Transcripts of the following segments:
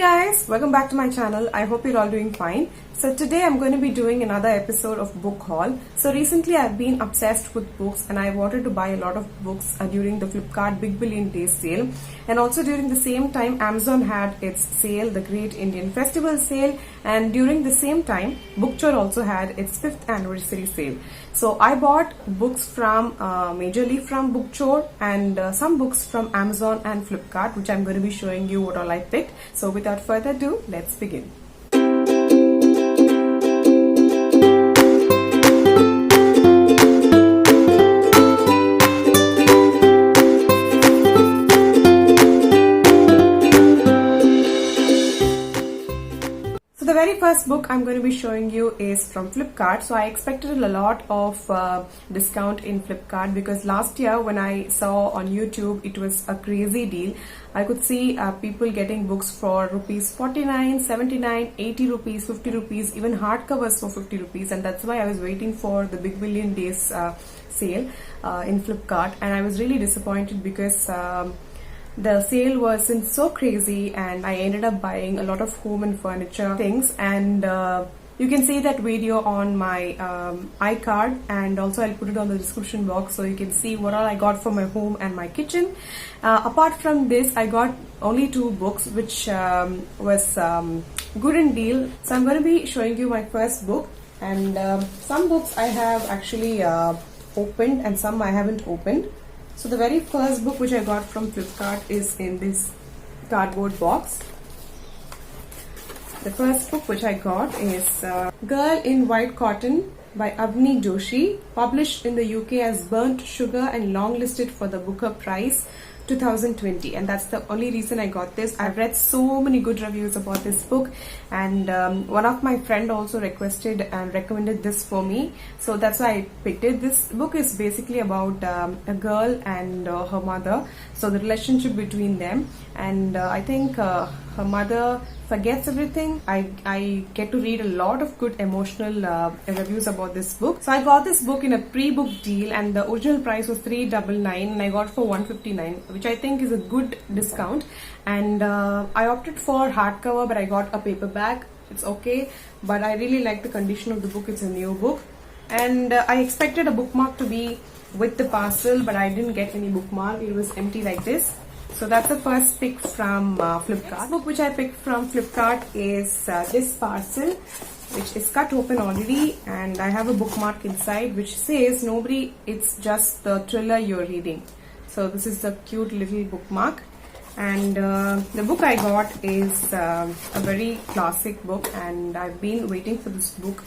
Guys, welcome back to my channel. I hope you're all doing fine. So today I'm going to be doing another episode of book haul. So recently I've been obsessed with books and I wanted to buy a lot of books during the Flipkart Big Billion Days sale, and also during the same time Amazon had its sale, the Great Indian Festival sale, and during the same time Bookchor also had its 5th anniversary sale. So I bought books from majorly from Bookchor and some books from Amazon and Flipkart, which I'm going to be showing you what all I picked. So without further ado, let's begin. The very first book I'm going to be showing you is from Flipkart. So I expected a lot of discount in Flipkart because last year when I saw on YouTube it was a crazy deal. I could see people getting books for rupees 49, 79, 80 rupees, 50 rupees, even hardcovers for 50 rupees, and that's why I was waiting for the Big Billion Days sale in Flipkart, and I was really disappointed because the sale wasn't so crazy and I ended up buying a lot of home and furniture things, and you can see that video on my iCard, and also I'll put it on the description box so you can see what all I got for my home and my kitchen. Apart from this, I got only 2 books which was good in deal. So I'm going to be showing you my first book, and some books I have actually opened and some I haven't opened. So the very first book which I got from Flipkart is in this cardboard box. The first book which I got is Girl in White Cotton by Avni Joshi, published in the UK as Burnt Sugar and longlisted for the Booker Prize 2020, and that's the only reason I got this. I've read so many good reviews about this book, and one of my friend also requested and recommended this for me, so that's why I picked it. This book is basically about a girl and her mother, so the relationship between them, and I think her mother forgets everything. I get to read a lot of good emotional reviews about this book. So I got this book in a pre-book deal, and the original price was $399 and I got it for $159, which I think is a good discount. And I opted for hardcover, but I got a paperback. It's okay, but I really like the condition of the book. It's a new book, and I expected a bookmark to be with the parcel, but I didn't get any bookmark. It was empty like this. So that's the first pick from Flipkart. Next book which I picked from Flipkart is this parcel, which is cut open already, and I have a bookmark inside which says, "Nobody, it's just the thriller you're reading." So this is the cute little bookmark, and the book I got is a very classic book, and I've been waiting for this book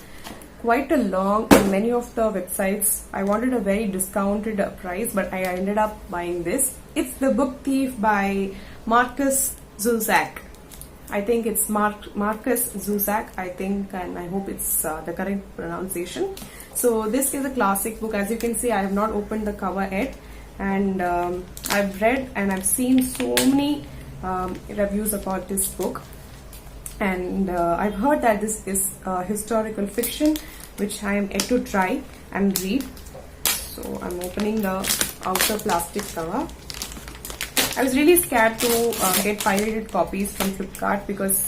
quite a long. On many of the websites I wanted a very discounted price, but I ended up buying this. It's The Book Thief by Markus Zusak. I think it's Markus Zusak, I think, and I hope it's the correct pronunciation. So this is a classic book. As you can see, I have not opened the cover yet, and I've read and I've seen so many reviews about this book, and I've heard that this is historical fiction, which I am yet to try and read. So I'm opening the outer plastic cover. I was really scared to get pirated copies from Flipkart because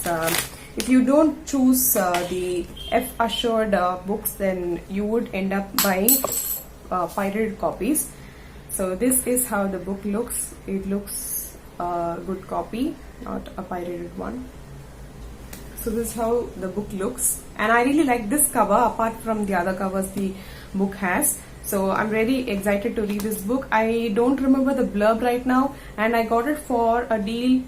if you don't choose the F assured books, then you would end up buying pirated copies. So this is how the book looks. It looks a good copy, not a pirated one. So this is how the book looks, and I really like this cover apart from the other covers the book has. So I'm really excited to read this book. I don't remember the blurb right now, and I got it for a deal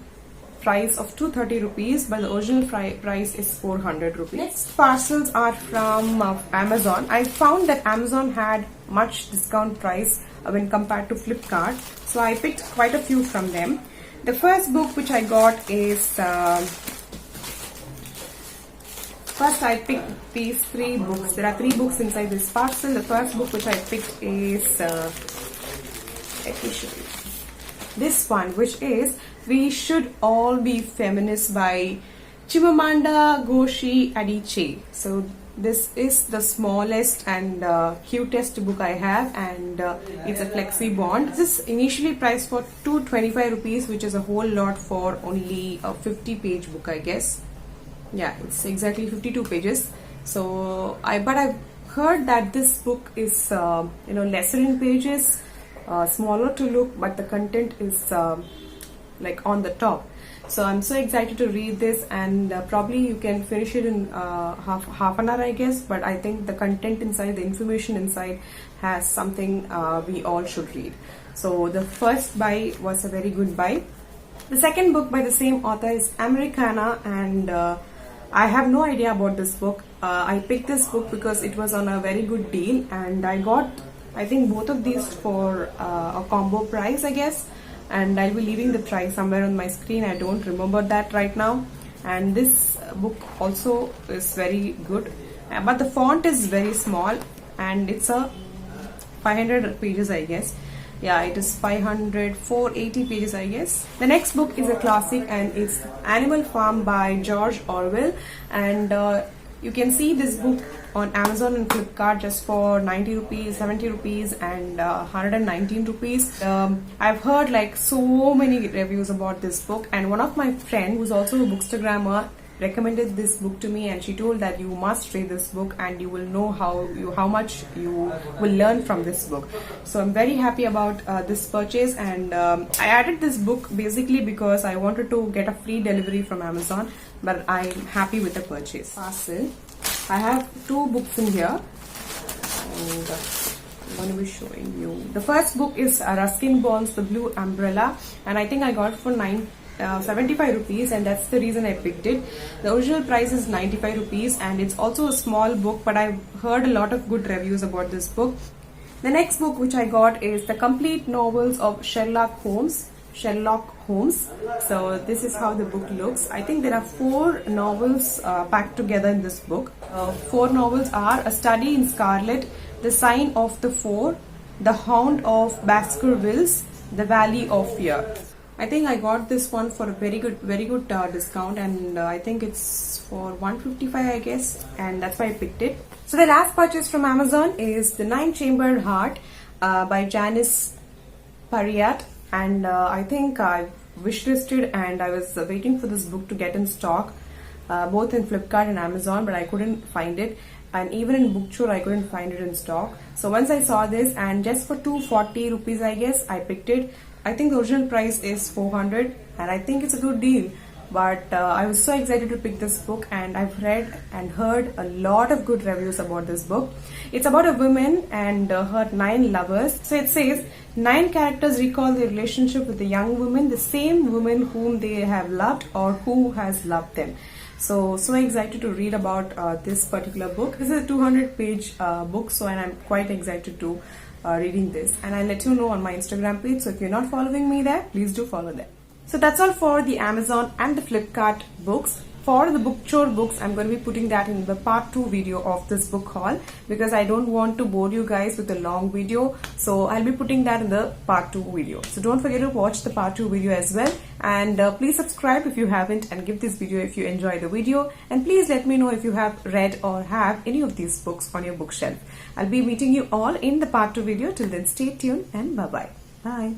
price of 230 rupees, but the original price is 400 rupees. Next parcels are from Amazon. I found that Amazon had much discount price when compared to Flipkart, so I picked quite a few from them. The first book which I got is first I picked these 3 books. There are 3 books inside this parcel. The first book which I picked is let me show you. This one, which is We Should All Be Feminists by Chimamanda Ngozi Adichie. So This is the smallest and cutest book I have, and it's a flexi bond. This is initially priced for 225 rupees, which is a whole lot for only a 50-page book, I guess. Yeah, it's exactly 52 pages. So but I've heard that this book is lesser in pages, smaller to look, but the content is like on the top. So I'm so excited to read this, and probably you can finish it in half an hour, I guess. But I think the content inside, the information inside, has something we all should read. So the first buy was a very good buy. The second book by the same author is Americana, and I have no idea about this book. I picked this book because it was on a very good deal, and I got, I think, both of these for a combo price, I guess. And I'll be leaving the price somewhere on my screen. I don't remember that right now. And this book also is very good, but the font is very small, and it's a 500 pages, I guess. Yeah, it is 480 pages, I guess. The next book is a classic, and it's Animal Farm by George Orwell. And you can see this book on Amazon and Flipkart just for 90 rupees, 70 rupees, and 119 rupees. I've heard like so many reviews about this book, and one of my friend who's also a bookstagrammer recommended this book to me, and she told that you must read this book and you will know how much you will learn from this book. So I'm very happy about this purchase, and I added this book basically because I wanted to get a free delivery from Amazon, but I'm happy with the purchase. Parcel. I have two books in here, and I'm going to be showing you. The first book is Ruskin Bond's The Blue Umbrella, and I think I got it for 75 rupees, and that's the reason I picked it. The original price is 95 rupees, and it's also a small book, but I've heard a lot of good reviews about this book. The next book which I got is The Complete Novels of Sherlock Holmes. So this is how the book looks. I think there are 4 novels packed together in this book. 4 novels are A Study in Scarlet, The Sign of the Four, The Hound of Baskervilles, The Valley of Fear. I think I got this one for a very good discount, and I think it's for 155, I guess, and that's why I picked it. So the last purchase from Amazon is The Nine-Chambered Heart by Janice Pariat, and I think I wishlisted, and I was waiting for this book to get in stock, both in Flipkart and Amazon, but I couldn't find it, and even in Bookchur I couldn't find it in stock. So once I saw this, and just for 240 rupees, I guess, I picked it. I think the original price is 400, and I think it's a good deal. But I was so excited to pick this book, and I've read and heard a lot of good reviews about this book. It's about a woman and her 9 lovers. So it says 9 characters recall their relationship with a young woman, the same woman whom they have loved or who has loved them. So excited to read about this particular book. This is a 200-page book, and I'm quite excited to reading this, and I'll let you know on my Instagram page. So if you're not following me there, please do follow there. So that's all for the Amazon and the Flipkart books. For the Bookchur books, I'm going to be putting that in the part 2 video of this book haul, because I don't want to bore you guys with a long video. So I'll be putting that in the part 2 video. So don't forget to watch the part 2 video as well. And please subscribe if you haven't, and give this video if you enjoy the video. And please let me know if you have read or have any of these books on your bookshelf. I'll be meeting you all in the part 2 video. Till then, stay tuned, and bye-bye. Bye.